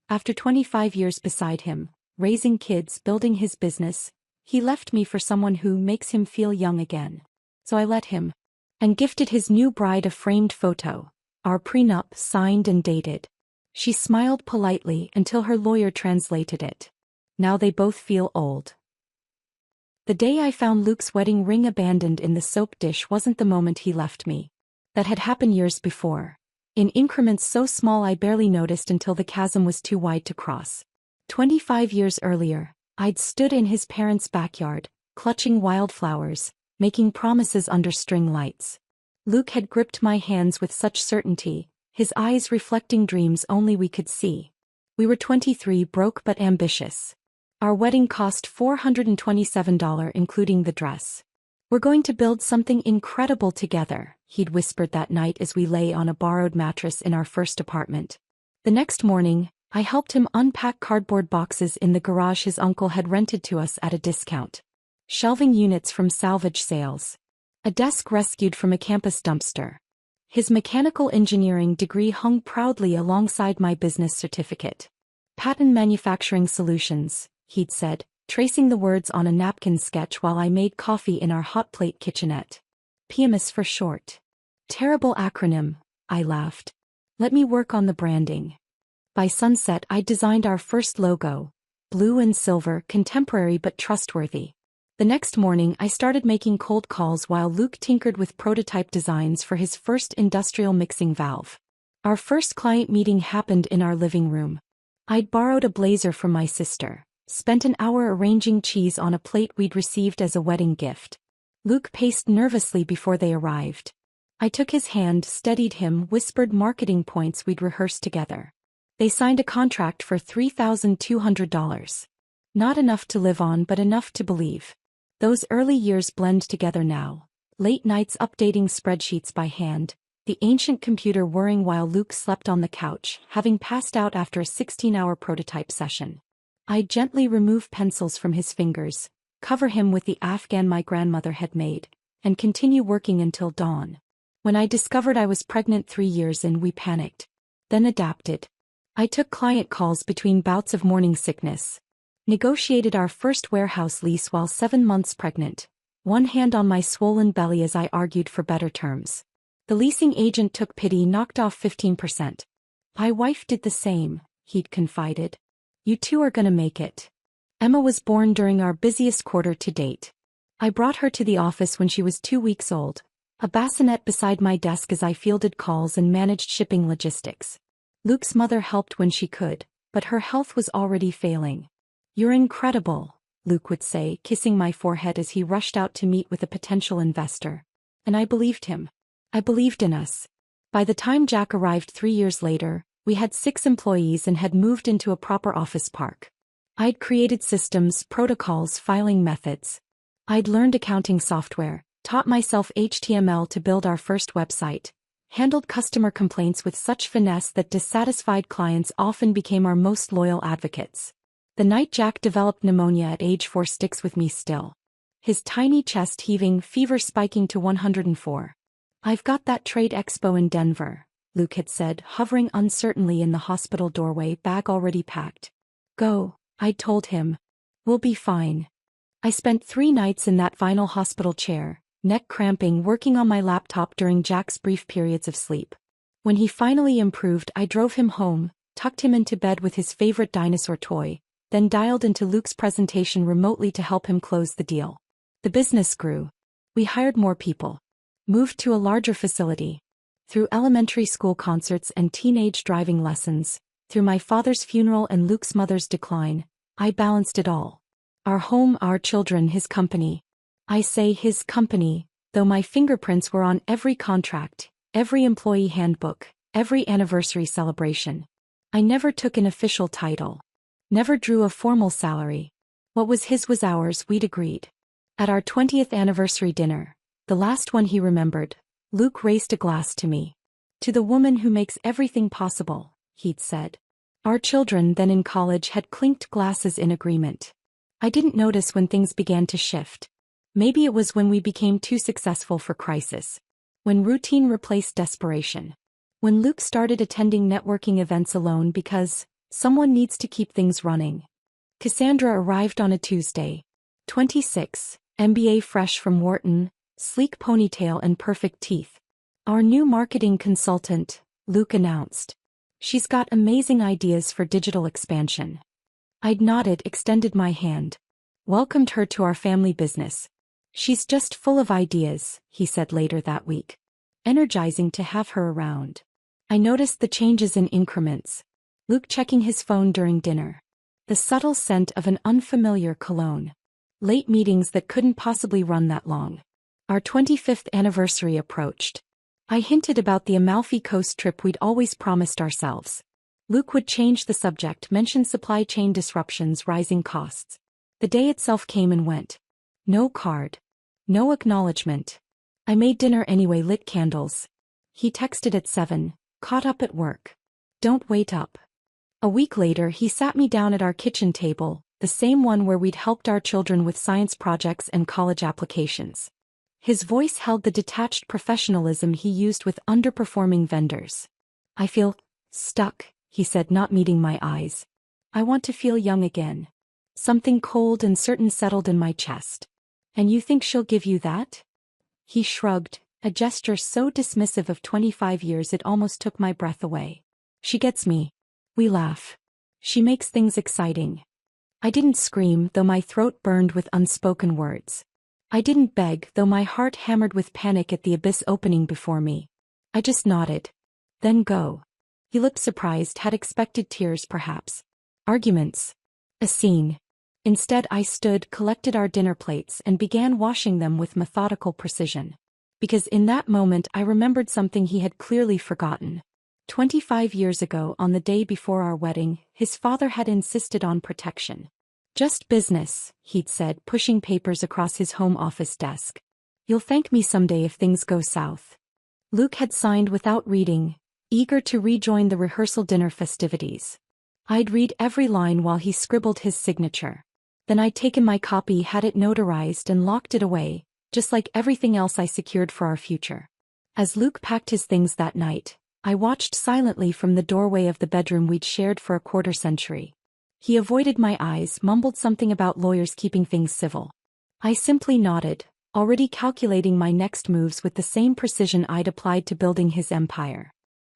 After 25 years beside him, raising kids, building his business, he left me for someone who makes him feel young again. So I let him. And gifted his new bride a framed photo, our prenup signed and dated. She smiled politely until her lawyer translated it. Now they both feel old. The day I found Luke's wedding ring abandoned in the soap dish wasn't the moment he left me. That had happened years before. In increments so small I barely noticed until the chasm was too wide to cross. 25 years earlier, I'd stood in his parents' backyard, clutching wildflowers, making promises under string lights. Luke had gripped my hands with such certainty, his eyes reflecting dreams only we could see. We were 23, broke but ambitious. Our wedding cost $427 including the dress. "We're going to build something incredible together," he'd whispered that night as we lay on a borrowed mattress in our first apartment. The next morning, I helped him unpack cardboard boxes in the garage his uncle had rented to us at a discount. Shelving units from salvage sales. A desk rescued from a campus dumpster. His mechanical engineering degree hung proudly alongside my business certificate. "Patent manufacturing solutions," he'd said, tracing the words on a napkin sketch while I made coffee in our hot plate kitchenette. "PMS for short." "Terrible acronym," I laughed. "Let me work on the branding." By sunset I designed our first logo. Blue and silver, contemporary but trustworthy. The next morning I started making cold calls while Luke tinkered with prototype designs for his first industrial mixing valve. Our first client meeting happened in our living room. I'd borrowed a blazer from my sister, spent an hour arranging cheese on a plate we'd received as a wedding gift. Luke paced nervously before they arrived. I took his hand, steadied him, whispered marketing points we'd rehearsed together. They signed a contract for $3,200. Not enough to live on but enough to believe. Those early years blend together now. Late nights updating spreadsheets by hand, the ancient computer whirring while Luke slept on the couch, having passed out after a 16-hour prototype session. I'd gently remove pencils from his fingers, cover him with the Afghan my grandmother had made, and continue working until dawn. When I discovered I was pregnant 3 years in, we panicked. Then adapted. I took client calls between bouts of morning sickness. Negotiated our first warehouse lease while 7 months pregnant, one hand on my swollen belly as I argued for better terms. The leasing agent took pity, knocked off 15%. "My wife did the same," he'd confided. "You two are gonna make it." Emma was born during our busiest quarter to date. I brought her to the office when she was 2 weeks old, a bassinet beside my desk as I fielded calls and managed shipping logistics. Luke's mother helped when she could, but her health was already failing. "You're incredible," Luke would say, kissing my forehead as he rushed out to meet with a potential investor. And I believed him. I believed in us. By the time Jack arrived 3 years later, we had 6 employees and had moved into a proper office park. I'd created systems, protocols, filing methods. I'd learned accounting software, taught myself HTML to build our first website, handled customer complaints with such finesse that dissatisfied clients often became our most loyal advocates. The night Jack developed pneumonia at age 4 sticks with me still. His tiny chest heaving, fever spiking to 104. "I've got that trade expo in Denver," Luke had said, hovering uncertainly in the hospital doorway, bag already packed. "Go," I'd told him. "We'll be fine." I spent 3 nights in that vinyl hospital chair, neck cramping, working on my laptop during Jack's brief periods of sleep. When he finally improved, I drove him home, tucked him into bed with his favorite dinosaur toy, then dialed into Luke's presentation remotely to help him close the deal. The business grew. We hired more people. Moved to a larger facility. Through elementary school concerts and teenage driving lessons, through my father's funeral and Luke's mother's decline, I balanced it all. Our home, our children, his company. I say his company, though my fingerprints were on every contract, every employee handbook, every anniversary celebration. I never took an official title. Never drew a formal salary. What was his was ours, we'd agreed. At our 20th anniversary dinner, the last one he remembered, Luke raised a glass to me. "To the woman who makes everything possible," he'd said. Our children, then in college, had clinked glasses in agreement. I didn't notice when things began to shift. Maybe it was when we became too successful for crisis. When routine replaced desperation. When Luke started attending networking events alone because, Someone needs to keep things running. Cassandra arrived on a Tuesday. 26, MBA fresh from Wharton, sleek ponytail and perfect teeth. Our new marketing consultant, Luke announced. She's got amazing ideas for digital expansion. I'd nodded, extended my hand. Welcomed her to our family business. She's just full of ideas, he said later that week. Energizing to have her around. I noticed the changes in increments. Luke checking his phone during dinner. The subtle scent of an unfamiliar cologne. Late meetings that couldn't possibly run that long. Our 25th anniversary approached. I hinted about the Amalfi Coast trip we'd always promised ourselves. Luke would change the subject, mention supply chain disruptions, rising costs. The day itself came and went. No card. No acknowledgement. I made dinner anyway, lit candles. He texted at 7, caught up at work. Don't wait up. A week later he sat me down at our kitchen table, the same one where we'd helped our children with science projects and college applications. His voice held the detached professionalism he used with underperforming vendors. I feel stuck, he said, not meeting my eyes. I want to feel young again. Something cold and certain settled in my chest. And you think she'll give you that? He shrugged, a gesture so dismissive of 25 years it almost took my breath away. She gets me. We laugh. She makes things exciting. I didn't scream, though my throat burned with unspoken words. I didn't beg, though my heart hammered with panic at the abyss opening before me. I just nodded. Then go. He looked surprised, had expected tears perhaps. Arguments. A scene. Instead I stood, collected our dinner plates and began washing them with methodical precision. Because in that moment I remembered something he had clearly forgotten. 25 years ago, on the day before our wedding, his father had insisted on protection. Just business, he'd said, pushing papers across his home office desk. You'll thank me someday if things go south. Luke had signed without reading, eager to rejoin the rehearsal dinner festivities. I'd read every line while he scribbled his signature. Then I'd taken my copy, had it notarized and locked it away, just like everything else I secured for our future. As Luke packed his things that night, I watched silently from the doorway of the bedroom we'd shared for a quarter century. He avoided my eyes, mumbled something about lawyers keeping things civil. I simply nodded, already calculating my next moves with the same precision I'd applied to building his empire.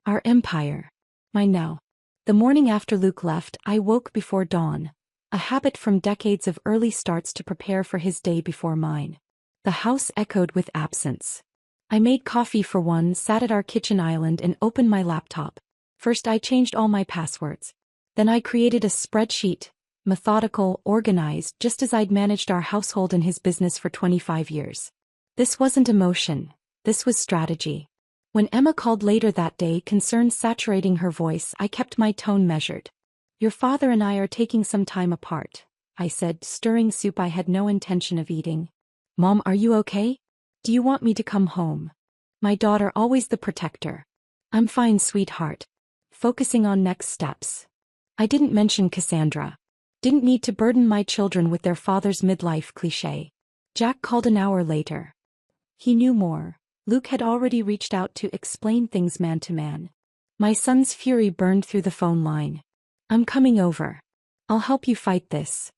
Our empire. Mine now. The morning after Luke left, I woke before dawn, a habit from decades of early starts to prepare for his day before mine. The house echoed with absence. I made coffee for one, sat at our kitchen island and opened my laptop. First I changed all my passwords. Then I created a spreadsheet, methodical, organized, just as I'd managed our household and his business for 25 years. This wasn't emotion. This was strategy. When Emma called later that day, concern saturating her voice, I kept my tone measured. Your father and I are taking some time apart, I said, stirring soup I had no intention of eating. Mom, are you okay? Do you want me to come home? My daughter, always the protector. I'm fine, sweetheart. Focusing on next steps. I didn't mention Cassandra. Didn't need to burden my children with their father's midlife cliché. Jack called an hour later. He knew more. Luke had already reached out to explain things man to man. My son's fury burned through the phone line. I'm coming over. I'll help you fight this.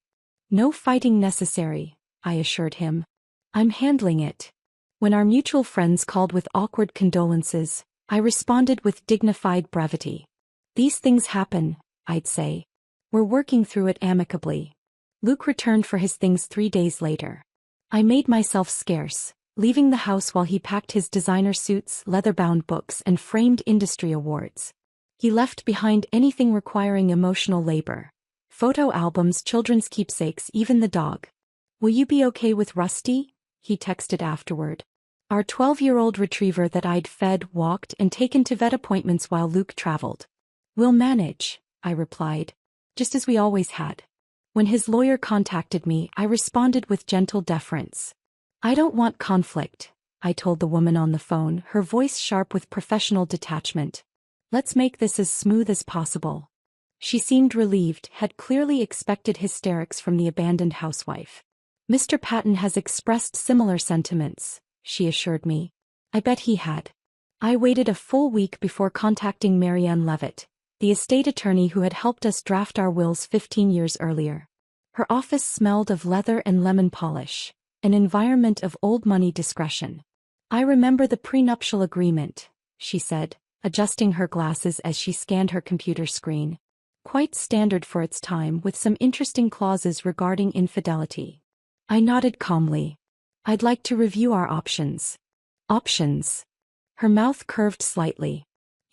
No fighting necessary, I assured him. I'm handling it. When our mutual friends called with awkward condolences, I responded with dignified brevity. These things happen, I'd say. We're working through it amicably. Luke returned for his things 3 days later. I made myself scarce, leaving the house while he packed his designer suits, leather-bound books, and framed industry awards. He left behind anything requiring emotional labor. Photo albums, children's keepsakes, even the dog. Will you be okay with Rusty? He texted afterward. Our 12-year-old retriever that I'd fed, walked, and taken to vet appointments while Luke traveled. We'll manage, I replied. Just as we always had. When his lawyer contacted me, I responded with gentle deference. I don't want conflict, I told the woman on the phone, her voice sharp with professional detachment. Let's make this as smooth as possible. She seemed relieved, had clearly expected hysterics from the abandoned housewife. Mr. Patton has expressed similar sentiments, she assured me. I bet he had. I waited a full week before contacting Marianne Levitt, the estate attorney who had helped us draft our wills 15 years earlier. Her office smelled of leather and lemon polish, an environment of old money discretion. "I remember the prenuptial agreement," she said, adjusting her glasses as she scanned her computer screen. "Quite standard for its time, with some interesting clauses regarding infidelity." I nodded calmly. "I'd like to review our options." "Options?" Her mouth curved slightly.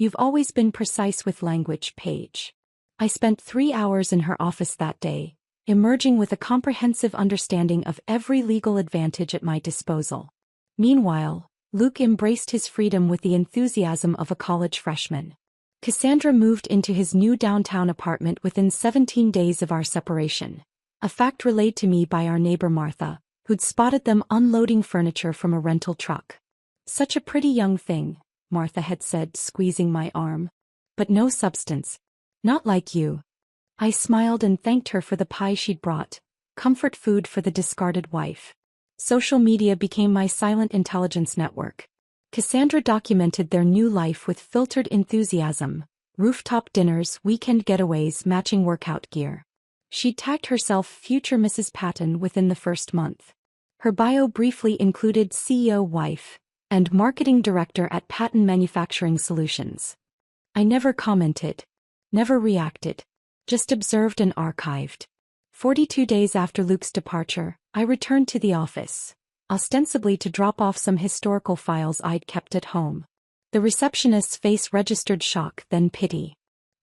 "You've always been precise with language, Paige." I spent 3 hours in her office that day, emerging with a comprehensive understanding of every legal advantage at my disposal. Meanwhile, Luke embraced his freedom with the enthusiasm of a college freshman. Cassandra moved into his new downtown apartment within 17 days of our separation, a fact relayed to me by our neighbor Martha, who'd spotted them unloading furniture from a rental truck. "Such a pretty young thing," Martha had said, squeezing my arm. "But no substance. Not like you." I smiled and thanked her for the pie she'd brought, comfort food for the discarded wife. Social media became my silent intelligence network. Cassandra documented their new life with filtered enthusiasm: rooftop dinners, weekend getaways, matching workout gear. She'd tagged herself future Mrs. Patton within the first month. Her bio briefly included CEO wife and marketing director at Patton Manufacturing Solutions. I never commented, never reacted, just observed and archived. 42 days after Luke's departure, I returned to the office, ostensibly to drop off some historical files I'd kept at home. The receptionist's face registered shock, then pity.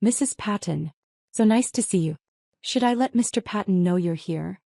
"Mrs. Patton, so nice to see you. Should I let Mr. Patton know you're here?"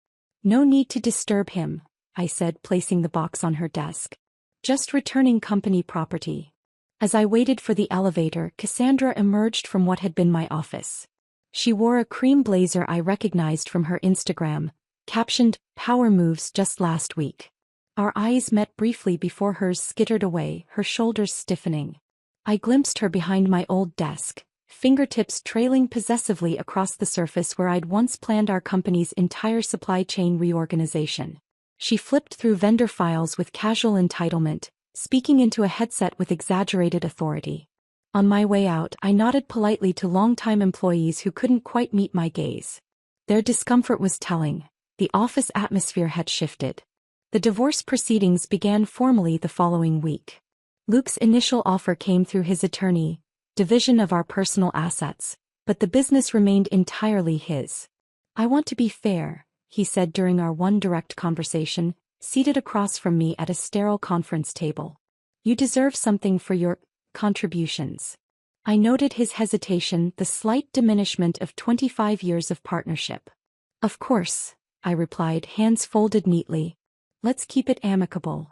"No need to disturb him," I said, placing the box on her desk. "Just returning company property." As I waited for the elevator, Cassandra emerged from what had been my office. She wore a cream blazer I recognized from her Instagram, captioned, "Power moves just last week." Our eyes met briefly before hers skittered away, her shoulders stiffening. I glimpsed her behind my old desk, fingertips trailing possessively across the surface where I'd once planned our company's entire supply chain reorganization. She flipped through vendor files with casual entitlement, speaking into a headset with exaggerated authority. On my way out, I nodded politely to longtime employees who couldn't quite meet my gaze. Their discomfort was telling. The office atmosphere had shifted. The divorce proceedings began formally the following week. Luke's initial offer came through his attorney, division of our personal assets, but the business remained entirely his. "I want to be fair," he said during our one direct conversation, seated across from me at a sterile conference table. "You deserve something for your contributions." I noted his hesitation, the slight diminishment of 25 years of partnership. "Of course," I replied, hands folded neatly. "Let's keep it amicable."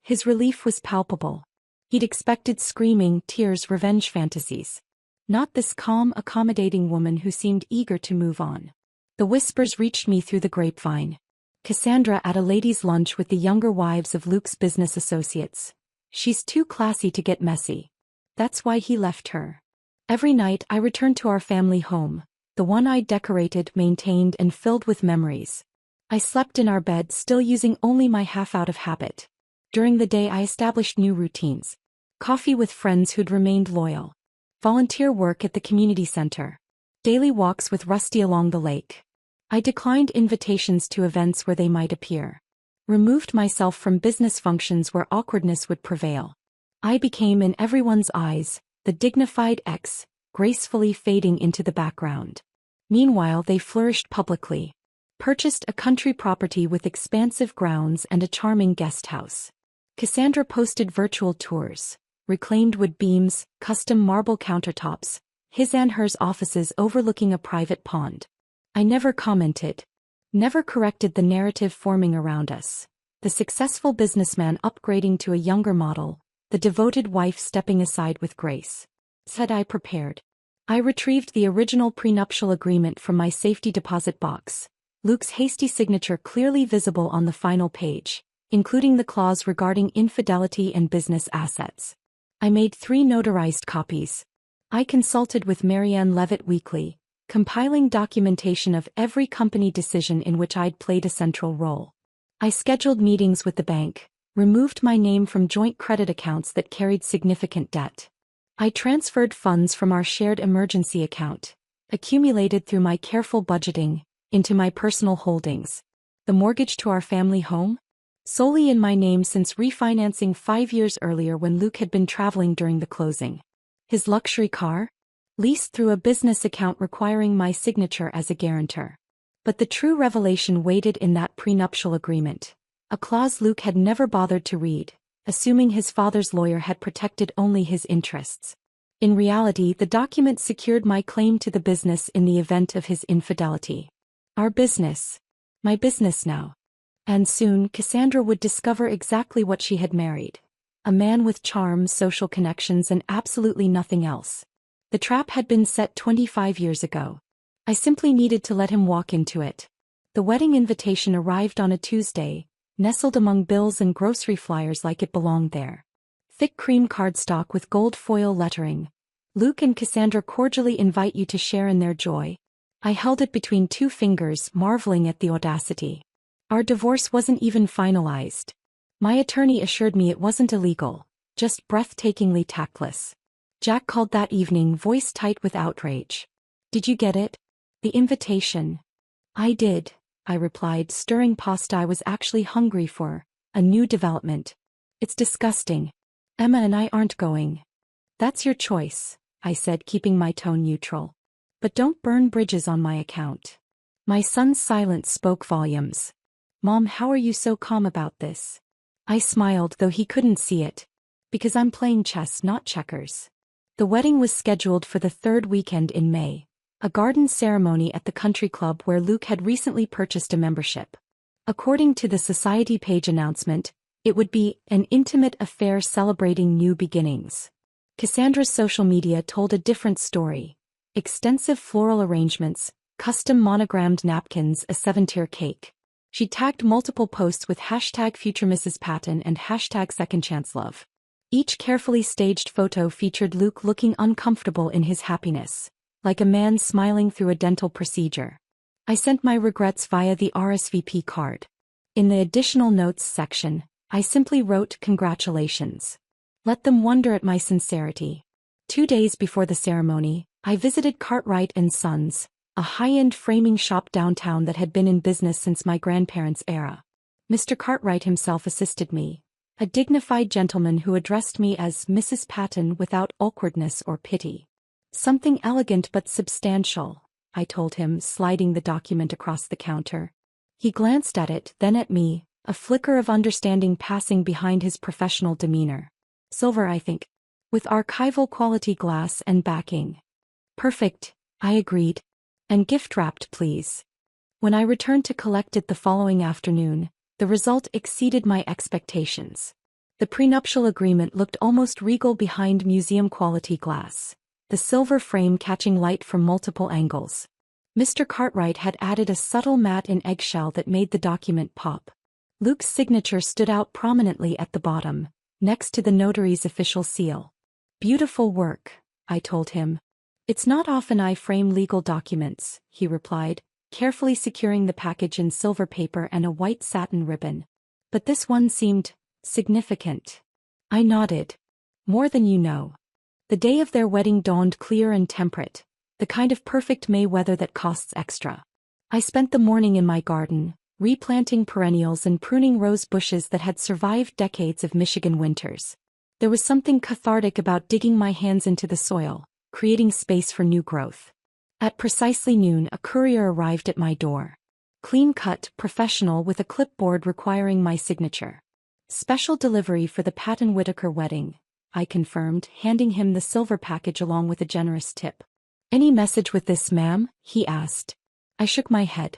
His relief was palpable. He'd expected screaming, tears, revenge fantasies. Not this calm, accommodating woman who seemed eager to move on. The whispers reached me through the grapevine. "Cassandra at a ladies' lunch with the younger wives of Luke's business associates. She's too classy to get messy. That's why he left her." Every night I returned to our family home, the one I'd decorated, maintained, and filled with memories. I slept in our bed, still using only my half out of habit. During the day I established new routines. Coffee with friends who'd remained loyal. Volunteer work at the community center. Daily walks with Rusty along the lake. I declined invitations to events where they might appear. Removed myself from business functions where awkwardness would prevail. I became, in everyone's eyes, the dignified ex, gracefully fading into the background. Meanwhile they flourished publicly. Purchased a country property with expansive grounds and a charming guest house. Cassandra posted virtual tours, reclaimed wood beams, custom marble countertops, his and hers offices overlooking a private pond. I never commented. Never corrected the narrative forming around us. The successful businessman upgrading to a younger model, the devoted wife stepping aside with grace. Said I prepared. I retrieved the original prenuptial agreement from my safety deposit box, Luke's hasty signature clearly visible on the final page, including the clause regarding infidelity and business assets. I made 3 notarized copies. I consulted with Marianne Levitt weekly, compiling documentation of every company decision in which I'd played a central role. I scheduled meetings with the bank, removed my name from joint credit accounts that carried significant debt. I transferred funds from our shared emergency account, accumulated through my careful budgeting, into my personal holdings. The mortgage to our family home? Solely in my name since refinancing 5 years earlier when Luke had been traveling during the closing. His luxury car? Leased through a business account requiring my signature as a guarantor. But the true revelation waited in that prenuptial agreement. A clause Luke had never bothered to read, assuming his father's lawyer had protected only his interests. In reality, the document secured my claim to the business in the event of his infidelity. Our business. My business now. And soon Cassandra would discover exactly what she had married. A man with charm, social connections, and absolutely nothing else. The trap had been set 25 years ago. I simply needed to let him walk into it. The wedding invitation arrived on a Tuesday, nestled among bills and grocery flyers like it belonged there. Thick cream cardstock with gold foil lettering. Luke and Cassandra cordially invite you to share in their joy. I held it between 2 fingers, marveling at the audacity. Our divorce wasn't even finalized. My attorney assured me it wasn't illegal, just breathtakingly tactless. Jack called that evening, voice tight with outrage. Did you get it? The invitation. I did, I replied, stirring pasta I was actually hungry for, a new development. It's disgusting. Emma and I aren't going. That's your choice, I said, keeping my tone neutral. But don't burn bridges on my account. My son's silence spoke volumes. Mom, how are you so calm about this? I smiled, though he couldn't see it. Because I'm playing chess, not checkers. The wedding was scheduled for the 3rd weekend in May, a garden ceremony at the country club where Luke had recently purchased a membership. According to the society page announcement, it would be an intimate affair celebrating new beginnings. Cassandra's social media told a different story. Extensive floral arrangements, custom monogrammed napkins, a 7-tier cake. She tagged multiple posts with hashtag Future Mrs. Patton and hashtag Second Chance Love. Each carefully staged photo featured Luke looking uncomfortable in his happiness, like a man smiling through a dental procedure. I sent my regrets via the RSVP card. In the additional notes section, I simply wrote congratulations. Let them wonder at my sincerity. 2 days before the ceremony, I visited Cartwright & Sons, a high-end framing shop downtown that had been in business since my grandparents' era. Mr. Cartwright himself assisted me, a dignified gentleman who addressed me as Mrs. Patton without awkwardness or pity. Something elegant but substantial, I told him, sliding the document across the counter. He glanced at it, then at me, a flicker of understanding passing behind his professional demeanor. Silver, I think. With archival quality glass and backing. Perfect, I agreed. And gift-wrapped, please. When I returned to collect it the following afternoon, the result exceeded my expectations. The prenuptial agreement looked almost regal behind museum-quality glass, the silver frame catching light from multiple angles. Mr. Cartwright had added a subtle matte and eggshell that made the document pop. Luke's signature stood out prominently at the bottom, next to the notary's official seal. Beautiful work, I told him. It's not often I frame legal documents, he replied, carefully securing the package in silver paper and a white satin ribbon. But this one seemed significant. I nodded. More than you know. The day of their wedding dawned clear and temperate, the kind of perfect May weather that costs extra. I spent the morning in my garden, replanting perennials and pruning rose bushes that had survived decades of Michigan winters. There was something cathartic about digging my hands into the soil, creating space for new growth. At precisely noon, a courier arrived at my door. Clean-cut, professional, with a clipboard requiring my signature. Special delivery for the Patton-Whitaker wedding, I confirmed, handing him the silver package along with a generous tip. Any message with this, ma'am? He asked. I shook my head.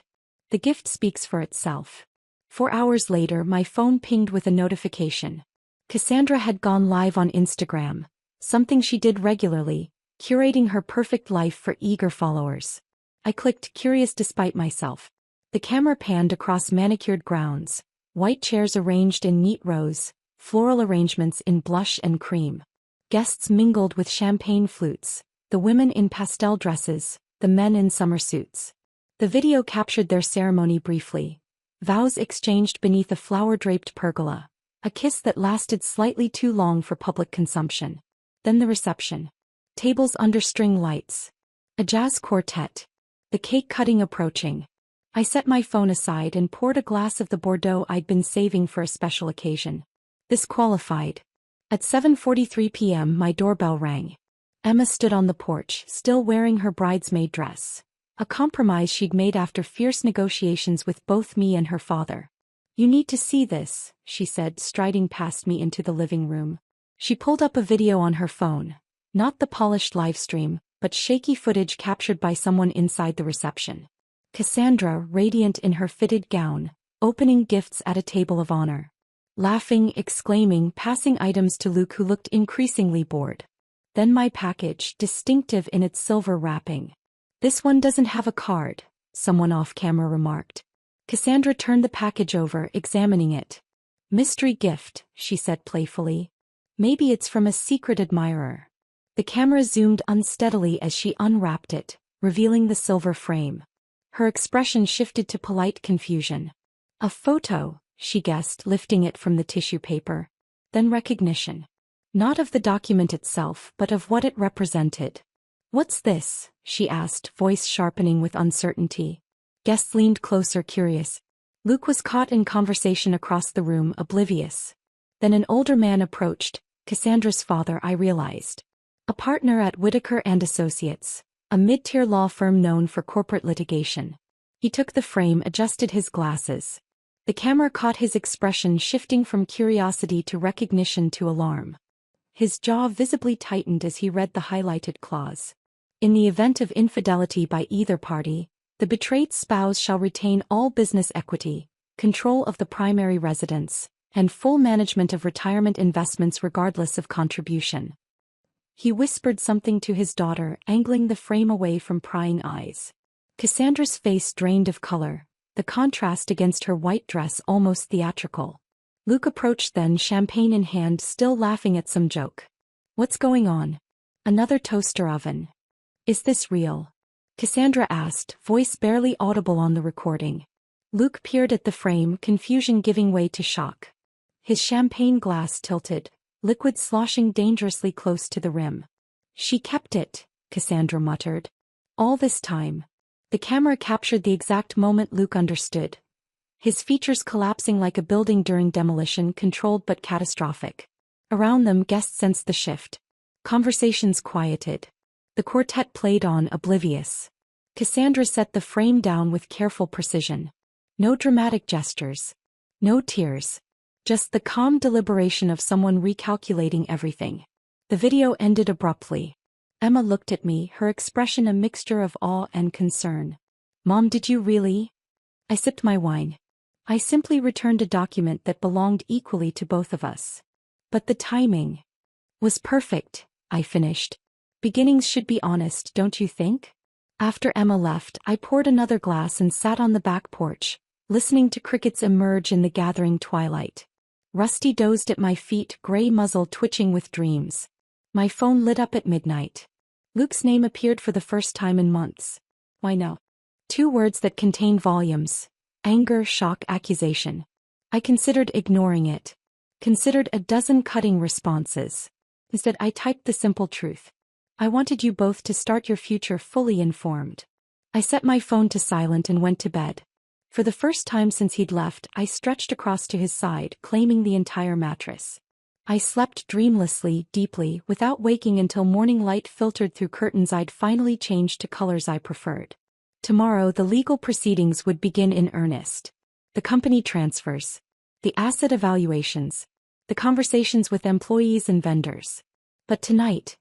The gift speaks for itself. 4 hours later, my phone pinged with a notification. Cassandra had gone live on Instagram, something she did regularly, curating her perfect life for eager followers. I clicked, curious despite myself. The camera panned across manicured grounds, white chairs arranged in neat rows, floral arrangements in blush and cream. Guests mingled with champagne flutes, the women in pastel dresses, the men in summer suits. The video captured their ceremony briefly. Vows exchanged beneath a flower-draped pergola, a kiss that lasted slightly too long for public consumption. Then the reception. Tables under string lights. A jazz quartet. The cake cutting approaching. I set my phone aside and poured a glass of the Bordeaux I'd been saving for a special occasion. This qualified. At 7:43 p.m. my doorbell rang. Emma stood on the porch, still wearing her bridesmaid dress. A compromise she'd made after fierce negotiations with both me and her father. "You need to see this," she said, striding past me into the living room. She pulled up a video on her phone. Not the polished livestream, but shaky footage captured by someone inside the reception. Cassandra, radiant in her fitted gown, opening gifts at a table of honor. Laughing, exclaiming, passing items to Luke, who looked increasingly bored. Then my package, distinctive in its silver wrapping. "This one doesn't have a card," someone off-camera remarked. Cassandra turned the package over, examining it. "Mystery gift," she said playfully. "Maybe it's from a secret admirer." The camera zoomed unsteadily as she unwrapped it, revealing the silver frame. Her expression shifted to polite confusion. "A photo," she guessed, lifting it from the tissue paper. Then recognition. Not of the document itself, but of what it represented. "What's this?" she asked, voice sharpening with uncertainty. Guests leaned closer, curious. Luke was caught in conversation across the room, oblivious. Then an older man approached, Cassandra's father, I realized. A partner at Whitaker & Associates, a mid-tier law firm known for corporate litigation. He took the frame, adjusted his glasses. The camera caught his expression shifting from curiosity to recognition to alarm. His jaw visibly tightened as he read the highlighted clause. "In the event of infidelity by either party, the betrayed spouse shall retain all business equity, control of the primary residence, and full management of retirement investments regardless of contribution." He whispered something to his daughter, angling the frame away from prying eyes. Cassandra's face drained of color, the contrast against her white dress almost theatrical. Luke approached then, champagne in hand, still laughing at some joke. "What's going on? Another toaster oven? Is this real?" Cassandra asked, voice barely audible on the recording. Luke peered at the frame, confusion giving way to shock. His champagne glass tilted, liquid sloshing dangerously close to the rim. "She kept it," Cassandra muttered. "All this time." The camera captured the exact moment Luke understood. His features collapsing like a building during demolition, controlled but catastrophic. Around them, guests sensed the shift. Conversations quieted. The quartet played on, oblivious. Cassandra set the frame down with careful precision. No dramatic gestures. No tears. Just the calm deliberation of someone recalculating everything. The video ended abruptly. Emma looked at me, her expression a mixture of awe and concern. "Mom, did you really?" I sipped my wine. I simply returned a document that belonged equally to both of us. "But the timing was perfect," I finished. "Beginnings should be honest, don't you think?" After Emma left, I poured another glass and sat on the back porch, listening to crickets emerge in the gathering twilight. Rusty dozed at my feet, gray muzzle twitching with dreams. My phone lit up at midnight. Luke's name appeared for the first time in months. Why no? 2 words that contained volumes. Anger, shock, accusation. I considered ignoring it. Considered a dozen cutting responses. Instead, I typed the simple truth. "I wanted you both to start your future fully informed." I set my phone to silent and went to bed. For the first time since he'd left, I stretched across to his side, claiming the entire mattress. I slept dreamlessly, deeply, without waking until morning light filtered through curtains I'd finally changed to colors I preferred. Tomorrow the legal proceedings would begin in earnest. The company transfers. The asset evaluations. The conversations with employees and vendors. But tonight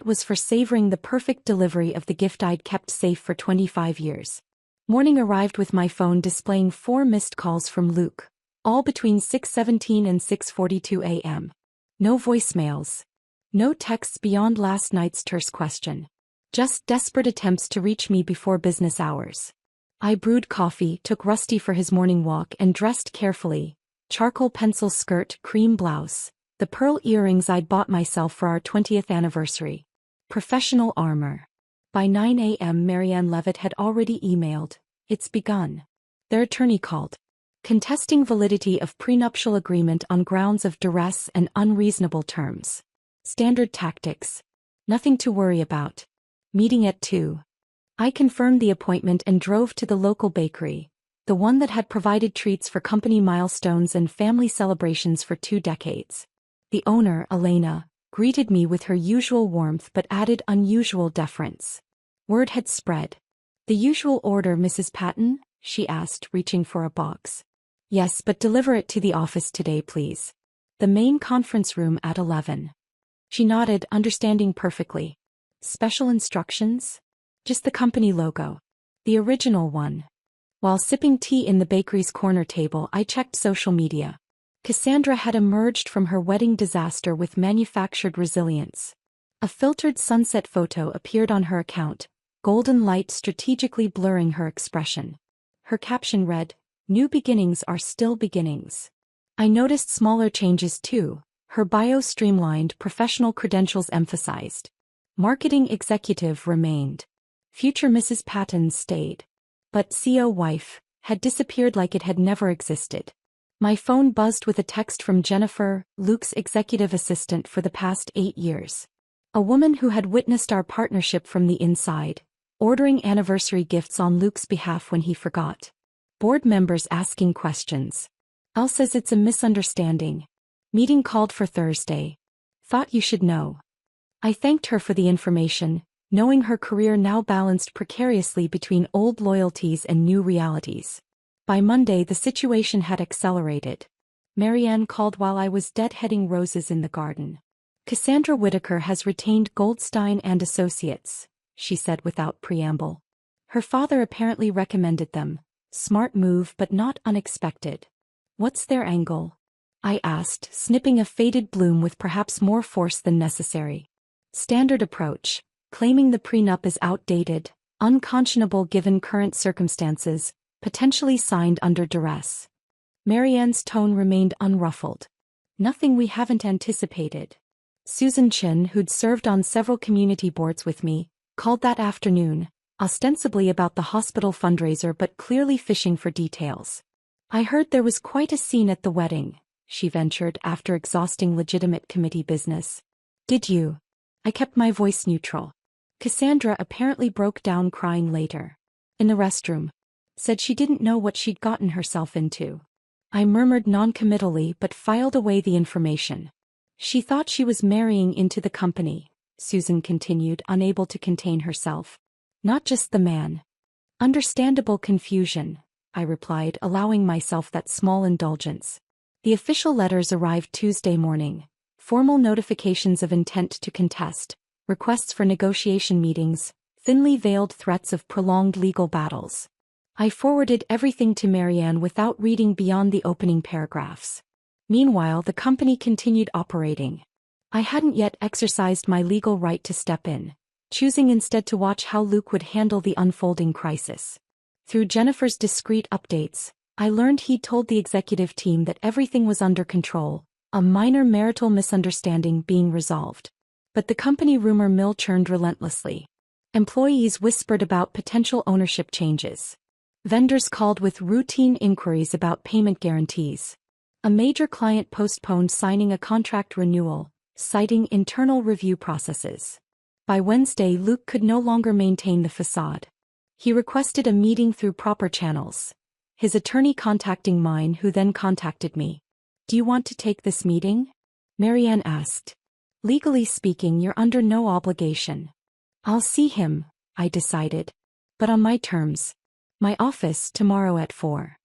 was for savoring the perfect delivery of the gift I'd kept safe for 25 years. Morning arrived with my phone displaying 4 missed calls from Luke, all between 6:17 and 6:42 a.m. No voicemails. No texts beyond last night's terse question. Just desperate attempts to reach me before business hours. I brewed coffee, took Rusty for his morning walk, and dressed carefully. Charcoal pencil skirt, cream blouse, the pearl earrings I'd bought myself for our 20th anniversary. Professional armor. By 9 a.m. Marianne Levitt had already emailed. "It's begun." Their attorney called. Contesting validity of prenuptial agreement on grounds of duress and unreasonable terms. Standard tactics. Nothing to worry about. Meeting at 2. I confirmed the appointment and drove to the local bakery, the one that had provided treats for company milestones and family celebrations for 2 decades. The owner, Elena, greeted me with her usual warmth but added unusual deference. Word had spread. "The usual order, Mrs. Patton?" she asked, reaching for a box. "Yes, but deliver it to the office today, please. The main conference room at 11. She nodded, understanding perfectly. Special instructions? Just the company logo. The original one. While sipping tea in the bakery's corner table, I checked social media. Cassandra had emerged from her wedding disaster with manufactured resilience. A filtered sunset photo appeared on her account, golden light strategically blurring her expression. Her caption read, "New beginnings are still beginnings." I noticed smaller changes too. Her bio streamlined, professional credentials emphasized. Marketing executive remained. Future Mrs. Patton stayed. But CO wife had disappeared like it had never existed. My phone buzzed with a text from Jennifer, Luke's executive assistant for the past 8 years. A woman who had witnessed our partnership from the inside, ordering anniversary gifts on Luke's behalf when he forgot. Board members asking questions. Al says it's a misunderstanding. Meeting called for Thursday. Thought you should know. I thanked her for the information, knowing her career now balanced precariously between old loyalties and new realities. By Monday the situation had accelerated. Marianne called while I was deadheading roses in the garden. "Cassandra Whitaker has retained Goldstein and Associates," she said without preamble. Her father apparently recommended them. Smart move but not unexpected. "What's their angle?" I asked, snipping a faded bloom with perhaps more force than necessary. "Standard approach, claiming the prenup is outdated, unconscionable given current circumstances, potentially signed under duress." Marianne's tone remained unruffled. "Nothing we haven't anticipated." Susan Chin, who'd served on several community boards with me, called that afternoon, ostensibly about the hospital fundraiser but clearly fishing for details. "I heard there was quite a scene at the wedding," she ventured after exhausting legitimate committee business. "Did you?" I kept my voice neutral. Cassandra apparently broke down crying later. "In the restroom. Said she didn't know what she'd gotten herself into." I murmured noncommittally but filed away the information. "She thought she was marrying into the company," Susan continued, unable to contain herself. "Not just the man." "Understandable confusion," I replied, allowing myself that small indulgence. The official letters arrived Tuesday morning. Formal notifications of intent to contest, requests for negotiation meetings, thinly veiled threats of prolonged legal battles. I forwarded everything to Marianne without reading beyond the opening paragraphs. Meanwhile, the company continued operating. I hadn't yet exercised my legal right to step in, choosing instead to watch how Luke would handle the unfolding crisis. Through Jennifer's discreet updates, I learned he'd told the executive team that everything was under control, a minor marital misunderstanding being resolved. But the company rumor mill churned relentlessly. Employees whispered about potential ownership changes. Vendors called with routine inquiries about payment guarantees. A major client postponed signing a contract renewal, citing internal review processes. By Wednesday, Luke could no longer maintain the facade. He requested a meeting through proper channels. His attorney contacting mine, who then contacted me. "Do you want to take this meeting?" Marianne asked. "Legally speaking, you're under no obligation." "I'll see him," I decided. "But on my terms. My office tomorrow at 4.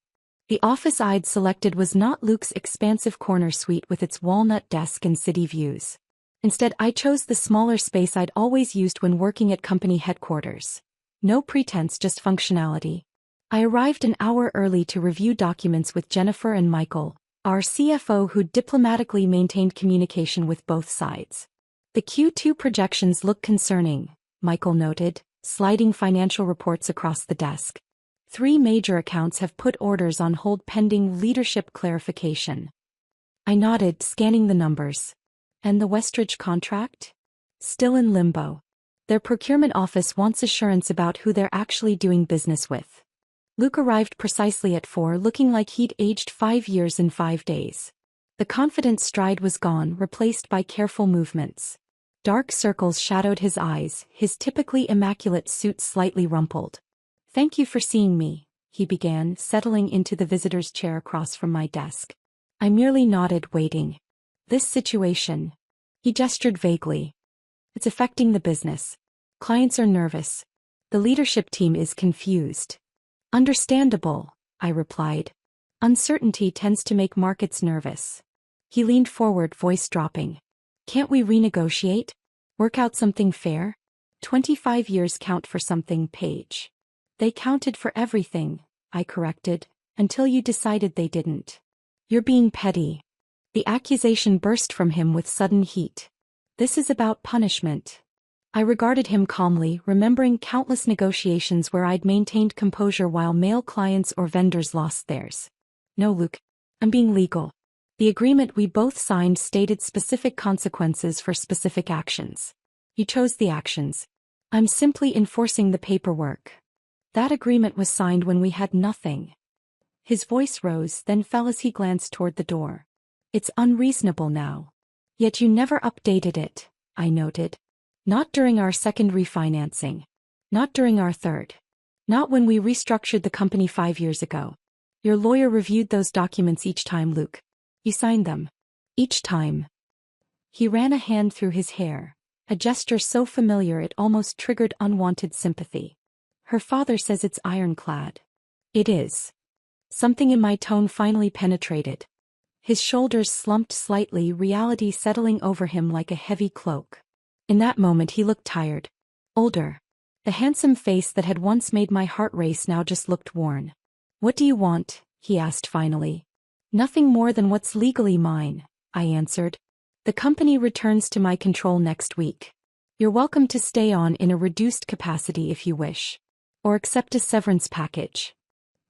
The office I'd selected was not Luke's expansive corner suite with its walnut desk and city views. Instead, I chose the smaller space I'd always used when working at company headquarters. No pretense, just functionality. I arrived an hour early to review documents with Jennifer and Michael, our CFO, who diplomatically maintained communication with both sides. "The Q2 projections look concerning," Michael noted, sliding financial reports across the desk. 3 major accounts have put orders on hold pending leadership clarification. I nodded, scanning the numbers. "And the Westridge contract?" "Still in limbo. Their procurement office wants assurance about who they're actually doing business with." Luke arrived precisely at 4, looking like he'd aged 5 years in 5 days. The confident stride was gone, replaced by careful movements. Dark circles shadowed his eyes, his typically immaculate suit slightly rumpled. "Thank you for seeing me," he began, settling into the visitor's chair across from my desk. I merely nodded, waiting. "This situation," he gestured vaguely. "It's affecting the business. Clients are nervous. The leadership team is confused." "Understandable," I replied. "Uncertainty tends to make markets nervous." He leaned forward, voice dropping. "Can't we renegotiate? Work out something fair? 25 years count for something, Paige." "They counted for everything," I corrected, "until you decided they didn't." "You're being petty." The accusation burst from him with sudden heat. "This is about punishment." I regarded him calmly, remembering countless negotiations where I'd maintained composure while male clients or vendors lost theirs. "No, Luke. I'm being legal. The agreement we both signed stated specific consequences for specific actions. You chose the actions. I'm simply enforcing the paperwork. That agreement was signed when we had nothing." His voice rose, then fell as he glanced toward the door. "It's unreasonable now." "Yet you never updated it," I noted. "Not during our second refinancing. Not during our third. Not when we restructured the company 5 years ago. Your lawyer reviewed those documents each time, Luke. You signed them. Each time." He ran a hand through his hair, a gesture so familiar it almost triggered unwanted sympathy. "Her father says it's ironclad." "It is." Something in my tone finally penetrated. His shoulders slumped slightly, reality settling over him like a heavy cloak. In that moment he looked tired. Older. The handsome face that had once made my heart race now just looked worn. "What do you want?" he asked finally. "Nothing more than what's legally mine," I answered. "The company returns to my control next week. You're welcome to stay on in a reduced capacity if you wish. Or accept a severance package."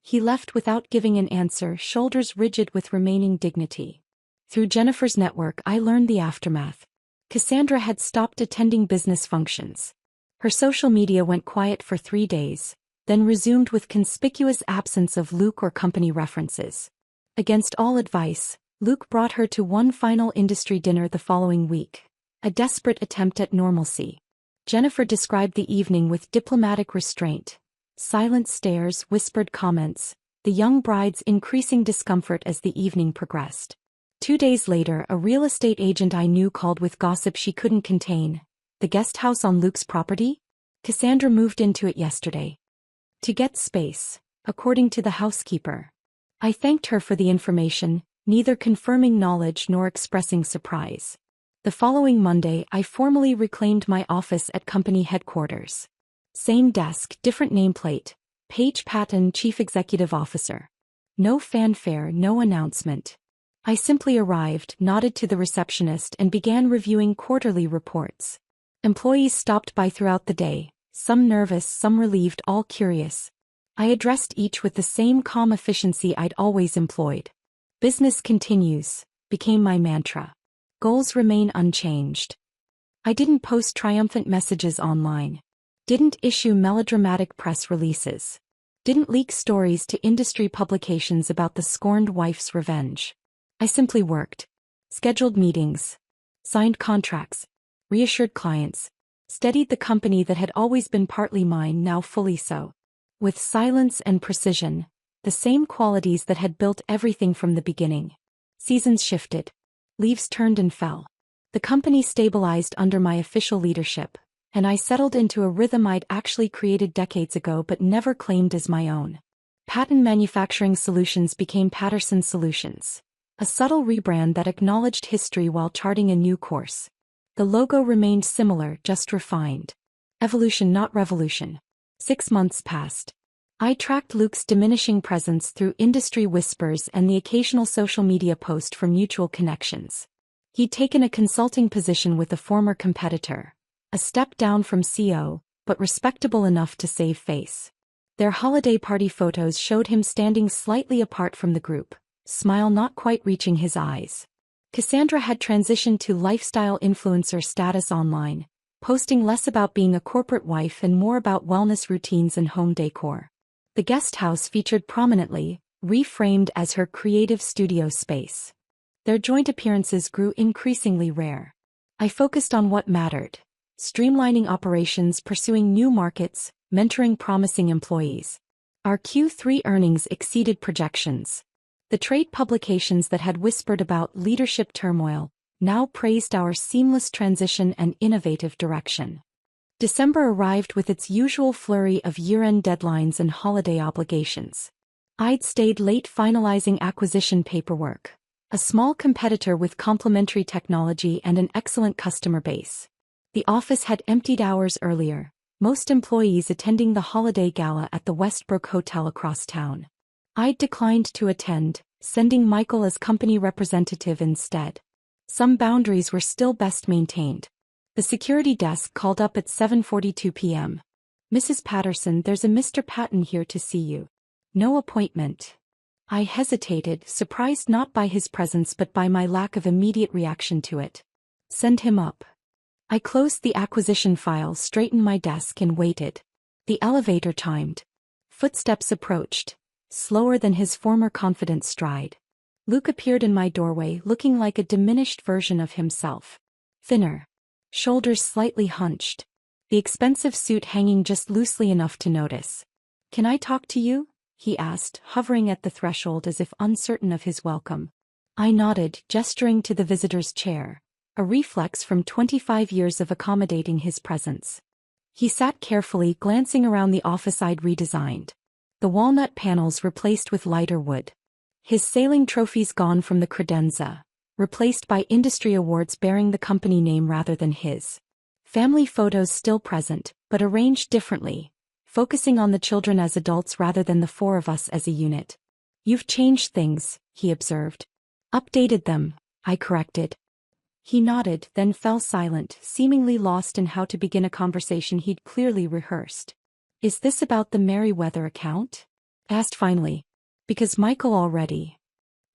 He left without giving an answer, shoulders rigid with remaining dignity. Through Jennifer's network I learned the aftermath. Cassandra had stopped attending business functions. Her social media went quiet for 3 days, then resumed with conspicuous absence of Luke or company references. Against all advice, Luke brought her to one final industry dinner the following week, a desperate attempt at normalcy. Jennifer described the evening with diplomatic restraint. Silent stares, whispered comments, the young bride's increasing discomfort as the evening progressed. 2 days later, a real estate agent I knew called with gossip she couldn't contain. "The guest house on Luke's property? Cassandra moved into it yesterday. To get space, according to the housekeeper." I thanked her for the information, neither confirming knowledge nor expressing surprise. The following Monday, I formally reclaimed my office at company headquarters. Same desk, different nameplate. Paige Patton, Chief Executive Officer. No fanfare, no announcement. I simply arrived, nodded to the receptionist, and began reviewing quarterly reports. Employees stopped by throughout the day, some nervous, some relieved, all curious. I addressed each with the same calm efficiency I'd always employed. "Business continues," became my mantra. "Goals remain unchanged." I didn't post triumphant messages online. Didn't issue melodramatic press releases. Didn't leak stories to industry publications about the scorned wife's revenge. I simply worked. Scheduled meetings. Signed contracts. Reassured clients. Steadied the company that had always been partly mine, now fully so. With silence and precision, the same qualities that had built everything from the beginning. Seasons shifted. Leaves turned and fell. The company stabilized under my official leadership, and I settled into a rhythm I'd actually created decades ago but never claimed as my own. Patton Manufacturing Solutions became Patterson Solutions, a subtle rebrand that acknowledged history while charting a new course. The logo remained similar, just refined. Evolution, not revolution. 6 months passed. I tracked Luke's diminishing presence through industry whispers and the occasional social media post for mutual connections. He'd taken a consulting position with a former competitor, a step down from CO, but respectable enough to save face. Their holiday party photos showed him standing slightly apart from the group, smile not quite reaching his eyes. Cassandra had transitioned to lifestyle influencer status online, posting less about being a corporate wife and more about wellness routines and home decor. The guest house featured prominently, reframed as her creative studio space. Their joint appearances grew increasingly rare. I focused on what mattered: streamlining operations, pursuing new markets, mentoring promising employees. Our Q3 earnings exceeded projections. The trade publications that had whispered about leadership turmoil now praised our seamless transition and innovative direction. December arrived with its usual flurry of year-end deadlines and holiday obligations. I'd stayed late finalizing acquisition paperwork. A small competitor with complementary technology and an excellent customer base. The office had emptied hours earlier, most employees attending the holiday gala at the Westbrook Hotel across town. I'd declined to attend, sending Michael as company representative instead. Some boundaries were still best maintained. The security desk called up at 7:42 p.m. "Mrs. Patterson, there's a Mr. Patton here to see you." "No appointment." I hesitated, surprised not by his presence but by my lack of immediate reaction to it. "Send him up." I closed the acquisition file, straightened my desk and waited. The elevator chimed. Footsteps approached, slower than his former confident stride. Luke appeared in my doorway, looking like a diminished version of himself. Thinner. Shoulders slightly hunched. The expensive suit hanging just loosely enough to notice. "Can I talk to you?" he asked, hovering at the threshold as if uncertain of his welcome. I nodded, gesturing to the visitor's chair, a reflex from 25 years of accommodating his presence. He sat carefully, glancing around the office I'd redesigned. The walnut panels replaced with lighter wood. His sailing trophies gone from the credenza, replaced by industry awards bearing the company name rather than his. Family photos still present, but arranged differently, focusing on the children as adults rather than the four of us as a unit. "You've changed things," he observed. "Updated them," I corrected. He nodded, then fell silent, seemingly lost in how to begin a conversation he'd clearly rehearsed. "Is this about the Merriweather account?" I asked finally. "Because Michael already—"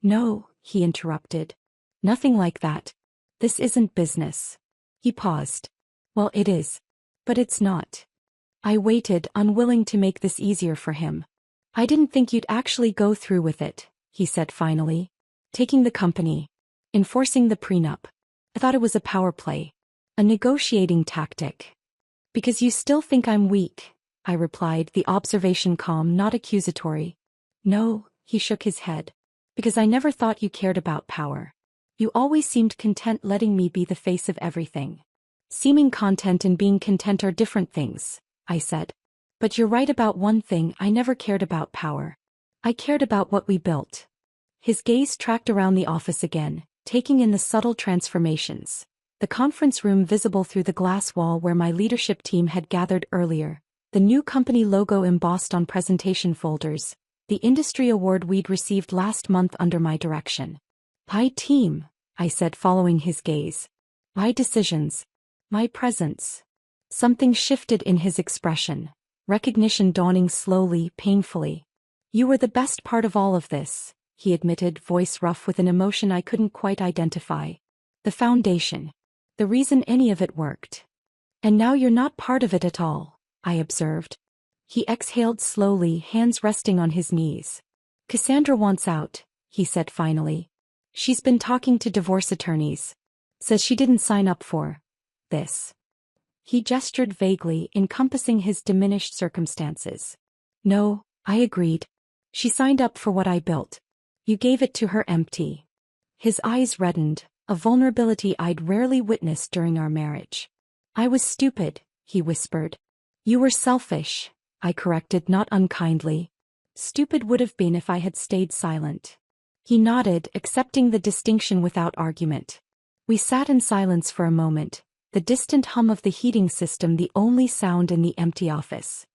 "No," he interrupted. "Nothing like that. This isn't business." He paused. "Well, it is. But it's not." I waited, unwilling to make this easier for him. "I didn't think you'd actually go through with it," he said finally. "Taking the company. Enforcing the prenup. I thought it was a power play. A negotiating tactic." "Because you still think I'm weak," I replied, the observation calm, not accusatory. "No," he shook his head. "Because I never thought you cared about power. You always seemed content letting me be the face of everything." "Seeming content and being content are different things," I said. "But you're right about one thing: I never cared about power. I cared about what we built." His gaze tracked around the office again, taking in the subtle transformations. The conference room visible through the glass wall where my leadership team had gathered earlier, the new company logo embossed on presentation folders, the industry award we'd received last month under my direction. "My team," I said, following his gaze. "My decisions. My presence." Something shifted in his expression, recognition dawning slowly, painfully. "You were the best part of all of this," he admitted, voice rough with an emotion I couldn't quite identify. "The foundation. The reason any of it worked. And now you're not part of it at all," I observed. He exhaled slowly, hands resting on his knees. "Cassandra wants out," he said finally. "She's been talking to divorce attorneys. Says she didn't sign up for this." He gestured vaguely, encompassing his diminished circumstances. "No," I agreed. "She signed up for what I built. You gave it to her empty." His eyes reddened, a vulnerability I'd rarely witnessed during our marriage. "I was stupid," he whispered. "You were selfish," I corrected, not unkindly. "Stupid would have been if I had stayed silent." He nodded, accepting the distinction without argument. We sat in silence for a moment, the distant hum of the heating system the only sound in the empty office.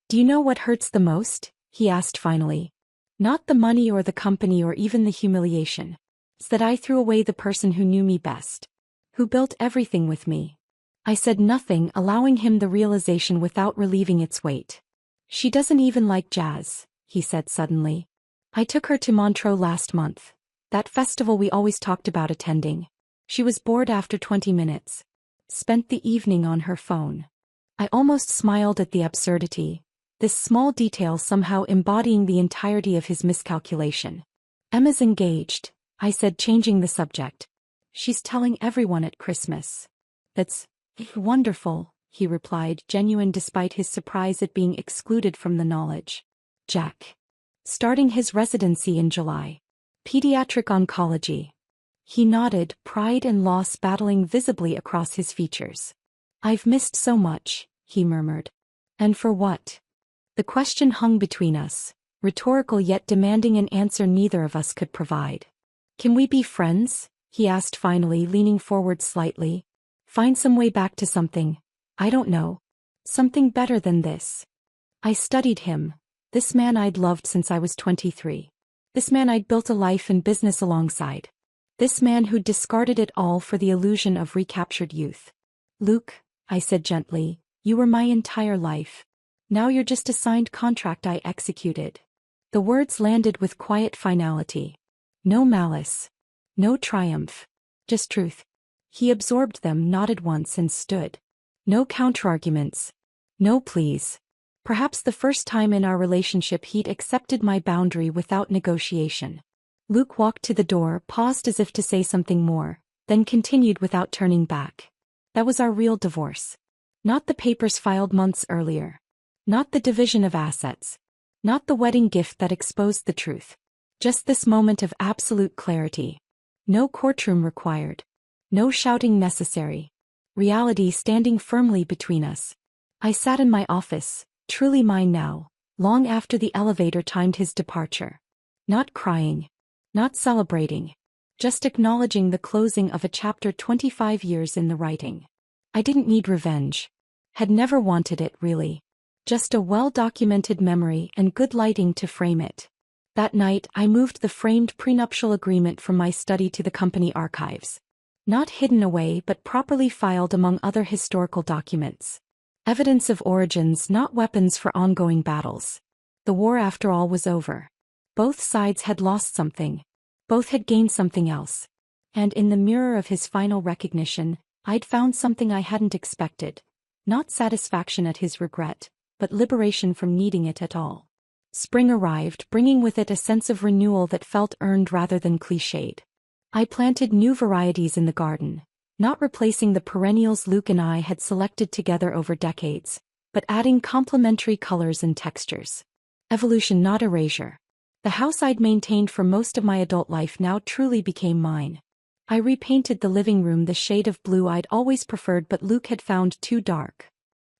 "Do you know what hurts the most?" he asked finally. "Not the money or the company or even the humiliation. It's that I threw away the person who knew me best. Who built everything with me." I said nothing, allowing him the realization without relieving its weight. "She doesn't even like jazz," he said suddenly. "I took her to Montreux last month. That festival we always talked about attending. She was bored after 20 minutes. Spent the evening on her phone." I almost smiled at the absurdity, this small detail somehow embodying the entirety of his miscalculation. "Emma's engaged," I said, changing the subject. She's telling everyone at Christmas. That's wonderful, he replied, genuine despite his surprise at being excluded from the knowledge. Jack. Starting his residency in July. Pediatric oncology. He nodded, pride and loss battling visibly across his features. I've missed so much, he murmured. And for what? The question hung between us, rhetorical yet demanding an answer neither of us could provide. Can we be friends? He asked finally, leaning forward slightly. Find some way back to something, I don't know. Something better than this. I studied him, this man I'd loved since I was 23. This man I'd built a life and business alongside. This man who'd discarded it all for the illusion of recaptured youth. Luke, I said gently, you were my entire life. Now you're just a signed contract I executed. The words landed with quiet finality. No malice. No triumph. Just truth. He absorbed them, nodded once and stood. No counterarguments. No pleas. Perhaps the first time in our relationship he'd accepted my boundary without negotiation. Luke walked to the door, paused as if to say something more, then continued without turning back. That was our real divorce. Not the papers filed months earlier. Not the division of assets. Not the wedding gift that exposed the truth. Just this moment of absolute clarity. No courtroom required. No shouting necessary. Reality standing firmly between us. I sat in my office, truly mine now, long after the elevator timed his departure. Not crying. Not celebrating. Just acknowledging the closing of a chapter 25 years in the writing. I didn't need revenge. Had never wanted it, really. Just a well-documented memory and good lighting to frame it. That night I moved the framed prenuptial agreement from my study to the company archives. Not hidden away but properly filed among other historical documents. Evidence of origins, not weapons for ongoing battles. The war after all was over. Both sides had lost something. Both had gained something else. And in the mirror of his final recognition, I'd found something I hadn't expected. Not satisfaction at his regret, but liberation from needing it at all. Spring arrived, bringing with it a sense of renewal that felt earned rather than cliched. I planted new varieties in the garden, not replacing the perennials Luke and I had selected together over decades, but adding complementary colors and textures. Evolution, not erasure. The house I'd maintained for most of my adult life now truly became mine. I repainted the living room the shade of blue I'd always preferred but Luke had found too dark.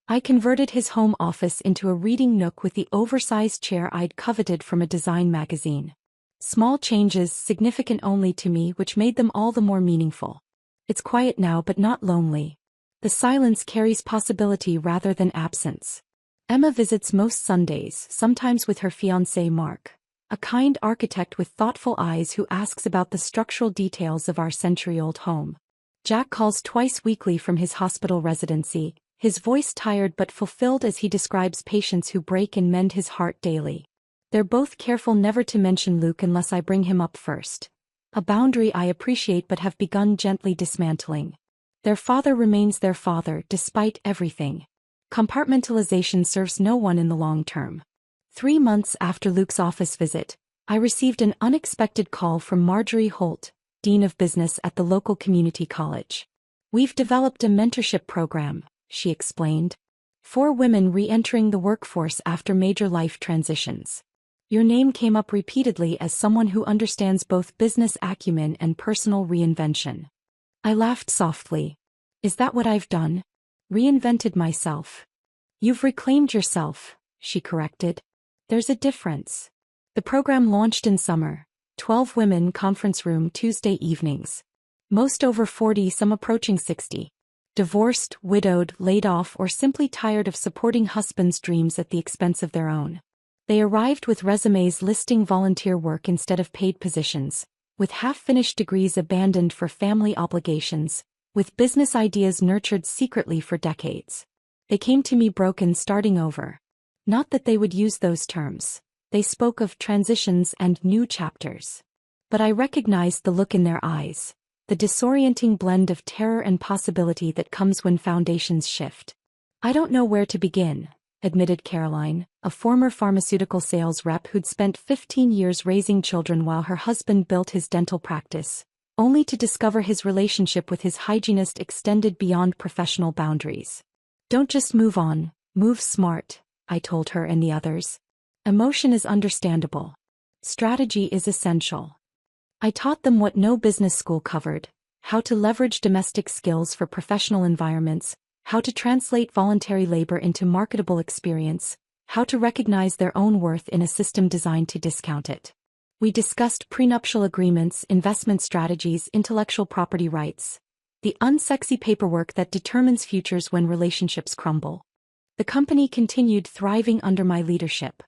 I converted his home office into a reading nook with the oversized chair I'd coveted from a design magazine. Small changes, significant only to me, which made them all the more meaningful. It's quiet now but not lonely. The silence carries possibility rather than absence. Emma visits most Sundays, sometimes with her fiancé Mark, a kind architect with thoughtful eyes who asks about the structural details of our century-old home. Jack calls twice weekly from his hospital residency, his voice tired but fulfilled as he describes patients who break and mend his heart daily. They're both careful never to mention Luke unless I bring him up first. A boundary I appreciate but have begun gently dismantling. Their father remains their father despite everything. Compartmentalization serves no one in the long term. 3 months after Luke's office visit, I received an unexpected call from Marjorie Holt, Dean of Business at the local community college. We've developed a mentorship program, she explained. For women re-entering the workforce after major life transitions. Your name came up repeatedly as someone who understands both business acumen and personal reinvention. I laughed softly. Is that what I've done? Reinvented myself. You've reclaimed yourself, she corrected. There's a difference. The program launched in summer. 12 women conference room Tuesday evenings. Most over 40, some approaching 60. Divorced, widowed, laid off, or simply tired of supporting husbands' dreams at the expense of their own. They arrived with resumes listing volunteer work instead of paid positions, with half-finished degrees abandoned for family obligations, with business ideas nurtured secretly for decades. They came to me broken, starting over. Not that they would use those terms. They spoke of transitions and new chapters. But I recognized the look in their eyes. The disorienting blend of terror and possibility that comes when foundations shift. I don't know where to begin, admitted Caroline, a former pharmaceutical sales rep who'd spent 15 years raising children while her husband built his dental practice, only to discover his relationship with his hygienist extended beyond professional boundaries. Don't just move on, move smart, I told her and the others. Emotion is understandable. Strategy is essential. I taught them what no business school covered: how to leverage domestic skills for professional environments, how to translate voluntary labor into marketable experience, how to recognize their own worth in a system designed to discount it. We discussed prenuptial agreements, investment strategies, intellectual property rights, the unsexy paperwork that determines futures when relationships crumble. The company continued thriving under my leadership.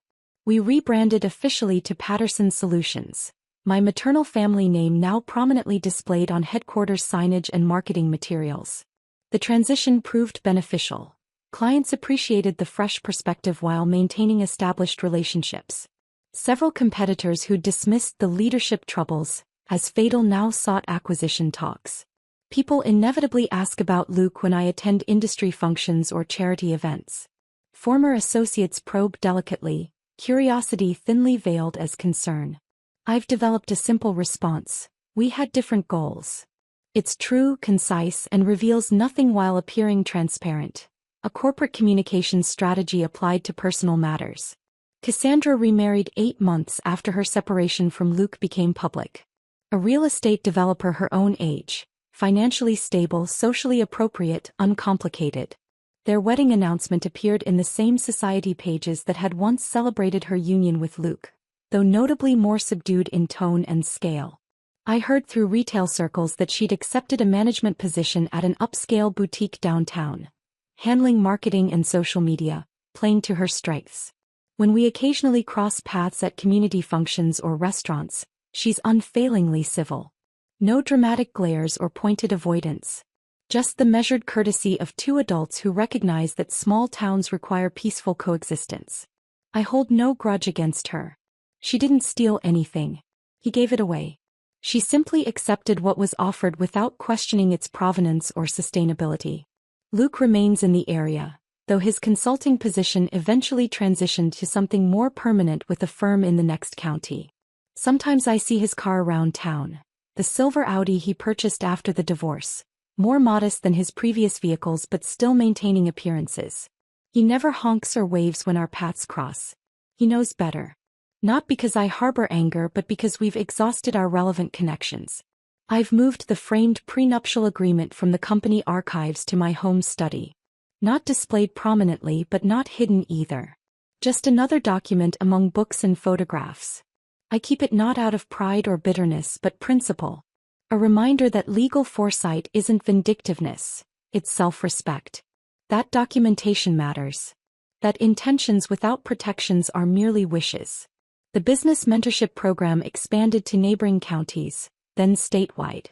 We rebranded officially to Patterson Solutions, my maternal family name now prominently displayed on headquarters signage and marketing materials. The transition proved beneficial. Clients appreciated the fresh perspective while maintaining established relationships. Several competitors who dismissed the leadership troubles as fatal now sought acquisition talks. People inevitably ask about Luke when I attend industry functions or charity events. Former associates probe delicately, curiosity thinly veiled as concern. I've developed a simple response: we had different goals. It's true, concise, and reveals nothing while appearing transparent. A corporate communications strategy applied to personal matters. Cassandra remarried 8 months after her separation from Luke became public. A real estate developer her own age, financially stable, socially appropriate, uncomplicated. Their wedding announcement appeared in the same society pages that had once celebrated her union with Luke, though notably more subdued in tone and scale. I heard through retail circles that she'd accepted a management position at an upscale boutique downtown, handling marketing and social media, playing to her strengths. When we occasionally cross paths at community functions or restaurants, she's unfailingly civil. No dramatic glares or pointed avoidance. Just the measured courtesy of two adults who recognize that small towns require peaceful coexistence. I hold no grudge against her. She didn't steal anything. He gave it away. She simply accepted what was offered without questioning its provenance or sustainability. Luke remains in the area, though his consulting position eventually transitioned to something more permanent with a firm in the next county. Sometimes I see his car around town, the silver Audi he purchased after the divorce, more modest than his previous vehicles but still maintaining appearances. He never honks or waves when our paths cross. He knows better. Not because I harbor anger but because we've exhausted our relevant connections. I've moved the framed prenuptial agreement from the company archives to my home study. Not displayed prominently but not hidden either. Just another document among books and photographs. I keep it not out of pride or bitterness but principle. A reminder that legal foresight isn't vindictiveness, it's self-respect. That documentation matters. That intentions without protections are merely wishes. The business mentorship program expanded to neighboring counties, then statewide.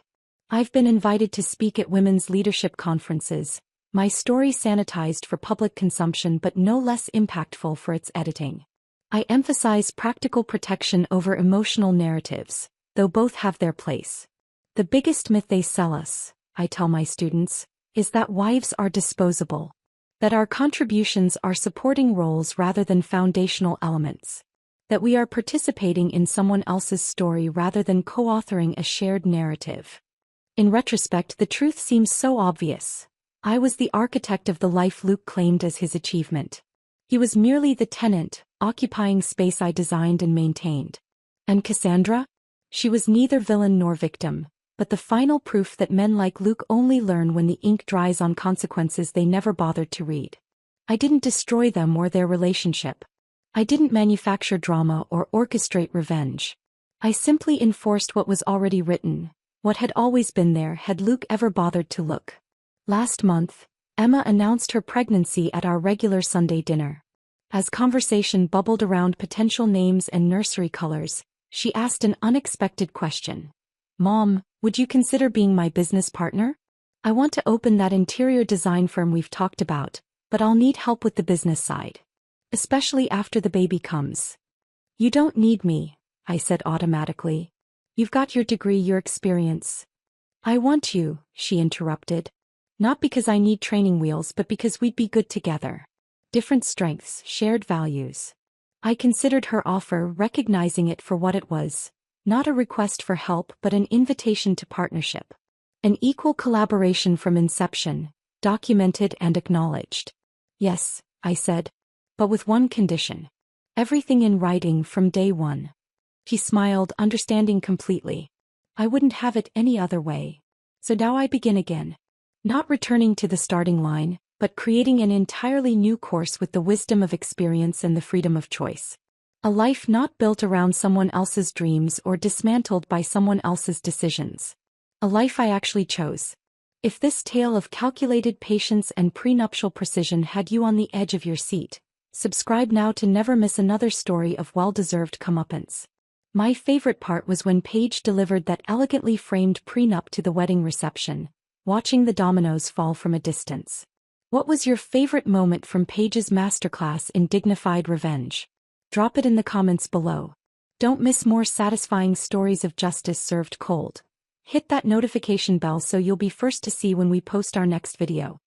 I've been invited to speak at women's leadership conferences, my story sanitized for public consumption but no less impactful for its editing. I emphasize practical protection over emotional narratives, though both have their place. The biggest myth they sell us, I tell my students, is that wives are disposable. That our contributions are supporting roles rather than foundational elements. That we are participating in someone else's story rather than co-authoring a shared narrative. In retrospect, the truth seems so obvious. I was the architect of the life Luke claimed as his achievement. He was merely the tenant, occupying space I designed and maintained. And Cassandra? She was neither villain nor victim, but the final proof that men like Luke only learn when the ink dries on consequences they never bothered to read. I didn't destroy them or their relationship. I didn't manufacture drama or orchestrate revenge. I simply enforced what was already written, what had always been there had Luke ever bothered to look. Last month, Emma announced her pregnancy at our regular Sunday dinner. As conversation bubbled around potential names and nursery colors, she asked an unexpected question. "Mom, would you consider being my business partner? I want to open that interior design firm we've talked about, but I'll need help with the business side. Especially after the baby comes." "You don't need me," I said automatically. "You've got your degree, your experience." "I want you," she interrupted. "Not because I need training wheels but because we'd be good together." Different strengths, shared values. I considered her offer, recognizing it for what it was. Not a request for help but an invitation to partnership. An equal collaboration from inception, documented and acknowledged. Yes, I said. But with one condition. Everything in writing from day one. He smiled, understanding completely. I wouldn't have it any other way. So now I begin again. Not returning to the starting line, but creating an entirely new course with the wisdom of experience and the freedom of choice. A life not built around someone else's dreams or dismantled by someone else's decisions. A life I actually chose. If this tale of calculated patience and prenuptial precision had you on the edge of your seat, subscribe now to never miss another story of well-deserved comeuppance. My favorite part was when Paige delivered that elegantly framed prenup to the wedding reception, watching the dominoes fall from a distance. What was your favorite moment from Paige's masterclass in dignified revenge? Drop it in the comments below. Don't miss more satisfying stories of justice served cold. Hit that notification bell so you'll be first to see when we post our next video.